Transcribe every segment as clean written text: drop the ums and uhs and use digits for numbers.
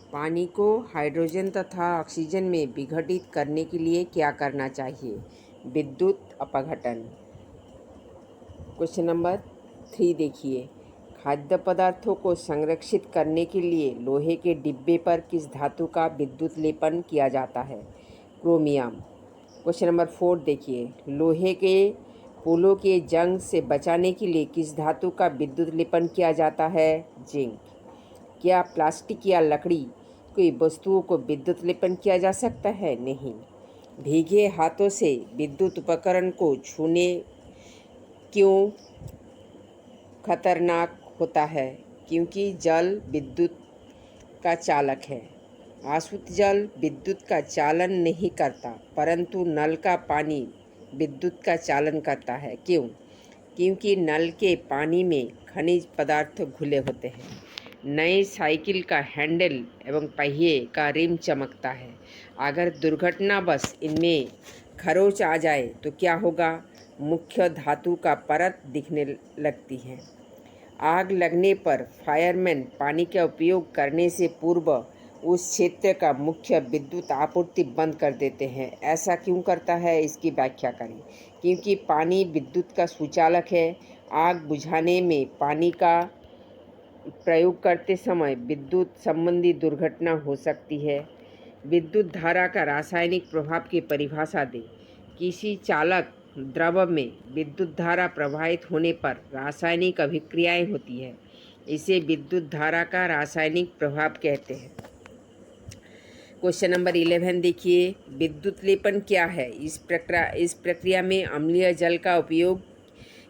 पानी को हाइड्रोजन तथा ऑक्सीजन में विघटित करने के लिए क्या करना चाहिए? विद्युत अपघटन। क्वेश्चन नंबर 3 देखिए, खाद्य पदार्थों को संरक्षित करने के लिए लोहे के डिब्बे पर किस धातु का विद्युत लेपन किया जाता है? क्रोमियम। क्वेश्चन नंबर 4 देखिए, लोहे के पोलों के जंग से बचाने के लिए किस धातु का विद्युत लेपन किया जाता है? जिंक। क्या प्लास्टिक या लकड़ी की वस्तुओं को विद्युत लेपन किया जा सकता है? नहीं। भीगे हाथों से विद्युत उपकरण को छूने क्यों खतरनाक होता है? क्योंकि जल विद्युत का चालक है। आसुत जल विद्युत का चालन नहीं करता, परंतु नल का पानी विद्युत का चालन करता है। क्यों? क्योंकि नल के पानी में खनिज पदार्थ घुले होते हैं। नए साइकिल का हैंडल एवं पहिए का रिम चमकता है। अगर दुर्घटनावश इनमें खरोंच आ जाए तो क्या होगा? मुख्य धातु का परत दिखने लगती है। आग लगने पर फायरमैन पानी का उपयोग करने से पूर्व उस क्षेत्र का मुख्य विद्युत आपूर्ति बंद कर देते हैं। ऐसा क्यों करता है, इसकी व्याख्या करें। क्योंकि पानी विद्युत का सुचालक है। आग बुझाने में पानी का प्रयोग करते समय विद्युत संबंधी दुर्घटना हो सकती है। विद्युत धारा का रासायनिक प्रभाव की परिभाषा दें। किसी चालक द्रव में विद्युत धारा प्रवाहित होने पर रासायनिक अभिक्रियाएं होती है। इसे विद्युत धारा का रासायनिक प्रभाव कहते हैं। क्वेश्चन नंबर 11 देखिए, विद्युत लेपन क्या है? इस प्रक्रिया में अम्लीय जल का उपयोग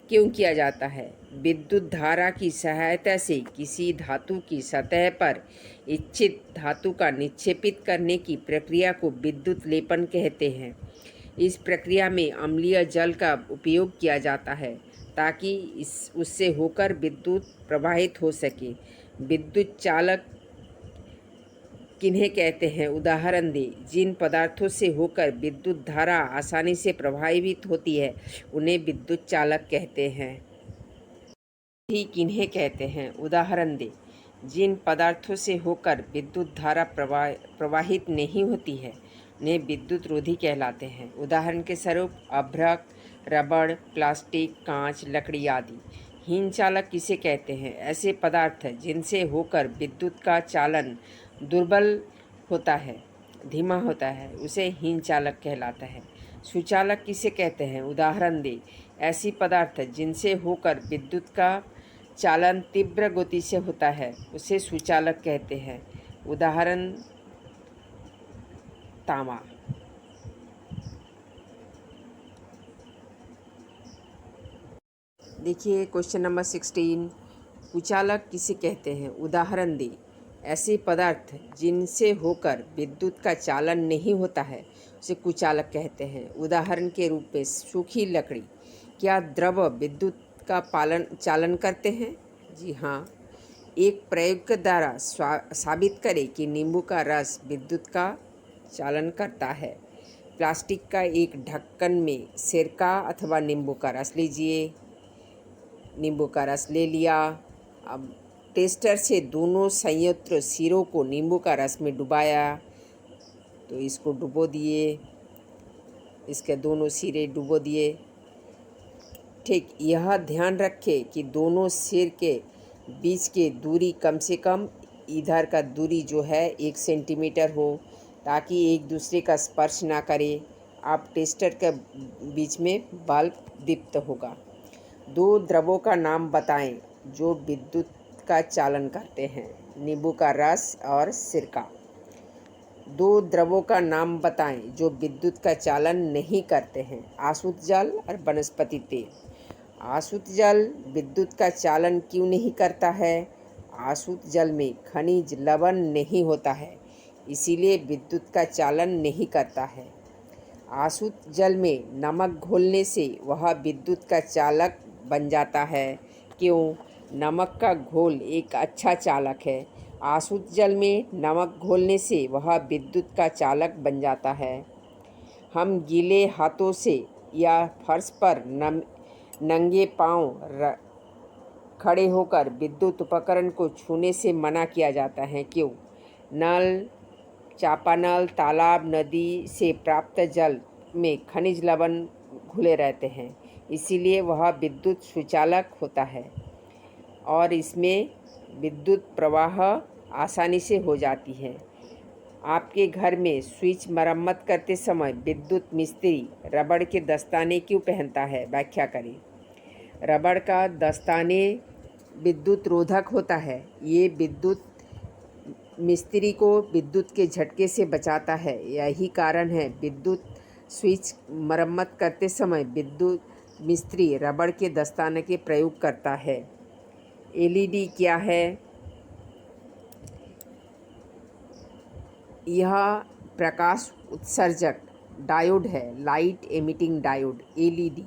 क्यों किया जाता है? विद्युत धारा की सहायता से किसी धातु की सतह पर इच्छित धातु का निक्षेपित करने की प्रक्रिया को विद्युत लेपन कहते हैं। इस प्रक्रिया में अम्लीय जल का उपयोग किया जाता है ताकि उससे होकर विद्युत प्रवाहित हो सके। विद्युत चालक किन्हें कहते हैं? उदाहरण दें। जिन पदार्थों से होकर विद्युत धारा आसानी से प्रभावित होती है उन्हें विद्युत चालक कहते हैं। ही किन्हें कहते हैं? उदाहरण दें। जिन पदार्थों से होकर विद्युत धारा प्रवाहित नहीं होती है उन्हें विद्युत रोधी कहलाते हैं। उदाहरण के स्वरूप अभ्रक, रबड़, प्लास्टिक, कांच, लकड़ी आदि। हीन चालक किसे कहते हैं? ऐसे पदार्थ जिनसे होकर विद्युत का चालन दुर्बल होता है, धीमा होता है, उसे हीन चालक कहलाता है। सुचालक किसे कहते हैं? उदाहरण दें। ऐसी पदार्थ जिनसे होकर विद्युत का चालन तीव्र गति से होता है उसे सुचालक कहते हैं। उदाहरण तांबा। देखिए क्वेश्चन नंबर 16, कुचालक किसे कहते हैं? उदाहरण दें। ऐसे पदार्थ जिनसे होकर विद्युत का चालन नहीं होता है उसे कुचालक कहते हैं। उदाहरण के रूप में सूखी लकड़ी। क्या द्रव विद्युत का चालन करते हैं? जी हाँ। एक प्रयोग के द्वारा साबित करें कि नींबू का रस विद्युत का चालन करता है। प्लास्टिक का एक ढक्कन में सिरका अथवा नींबू का रस लीजिए। नींबू का रस ले लिया। अब टेस्टर से दोनों संयंत्र सिरों को नींबू का रस में डुबाया, तो इसको डुबो दिए, इसके दोनों सिरे डुबो दिए। ठीक, यह ध्यान रखें कि दोनों सिर के बीच की दूरी कम से कम इधर का दूरी जो है 1 सेंटीमीटर हो ताकि एक दूसरे का स्पर्श ना करे। आप टेस्टर के बीच में बल्ब दीप्त होगा। 2 द्रवों का नाम बताएं जो विद्युत का चालन करते हैं। नींबू का रस और सिरका। 2 द्रवों का नाम बताएं जो विद्युत का चालन नहीं करते हैं। आसुत जल और वनस्पति तेल। आसुत जल विद्युत का चालन क्यों नहीं करता है? आसुत जल में खनिज लवण नहीं होता है, इसीलिए विद्युत का चालन नहीं करता है। आसुत जल में नमक घोलने से वह विद्युत का चालक बन जाता है। क्यों? नमक का घोल एक अच्छा चालक है। आसुत जल में नमक घोलने से वह विद्युत का चालक बन जाता है। हम गीले हाथों से या फर्श पर नंगे पांव खड़े होकर विद्युत उपकरण को छूने से मना किया जाता है। क्यों? नल, चापानल, तालाब, नदी से प्राप्त जल में खनिज लवण घुले रहते हैं, इसीलिए वह विद्युत सुचालक होता है और इसमें विद्युत प्रवाह आसानी से हो जाती है। आपके घर में स्विच मरम्मत करते समय विद्युत मिस्त्री रबड़ के दस्ताने क्यों पहनता है? व्याख्या करें। रबड़ का दस्ताने विद्युत रोधक होता है। ये विद्युत मिस्त्री को विद्युत के झटके से बचाता है। यही कारण है विद्युत स्विच मरम्मत करते समय विद्युत मिस्त्री रबड़ के दस्ताने के प्रयोग करता है। एलईडी क्या है? यह प्रकाश उत्सर्जक डायोड है, light emitting diode, LED.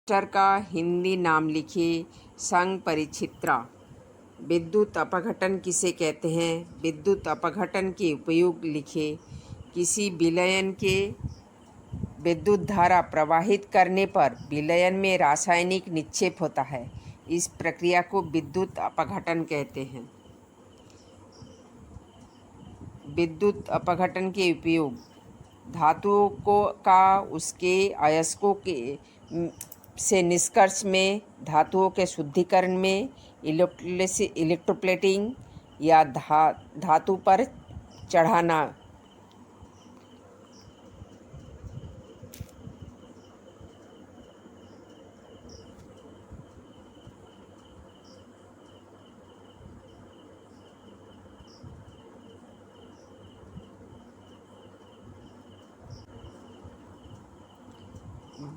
Register का हिंदी नाम लिखिए। संपरिचित्रा। विद्युत अपघटन किसे कहते हैं? विद्युत अपघटन के उपयोग लिखिए। किसी विलयन के विद्युत धारा प्रवाहित करने पर विलयन में रासायनिक निक्षेप होता है, इस प्रक्रिया को विद्युत अपघटन कहते हैं। विद्युत अपघटन के उपयोग धातुओं का उसके अयस्कों के से निष्कर्ष में, धातुओं के शुद्धिकरण में, इलेक्ट्रोप्लेटिंग या धातु पर चढ़ाना।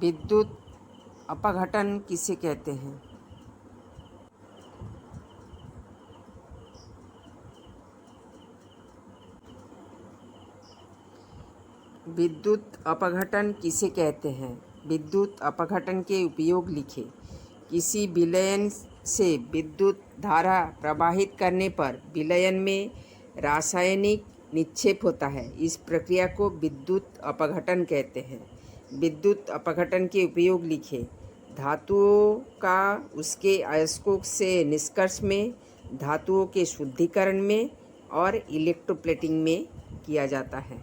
विद्युत अपघटन किसे कहते हैं? विद्युत अपघटन किसे कहते हैं? विद्युत अपघटन के उपयोग लिखे। किसी विलयन से विद्युत धारा प्रवाहित करने पर विलयन में रासायनिक निक्षेप होता है, इस प्रक्रिया को विद्युत अपघटन कहते हैं। विद्युत अपघटन के उपयोग लिखे। धातुओं का उसके अयस्कों से निष्कर्ष में, धातुओं के शुद्धिकरण में और इलेक्ट्रोप्लेटिंग में किया जाता है।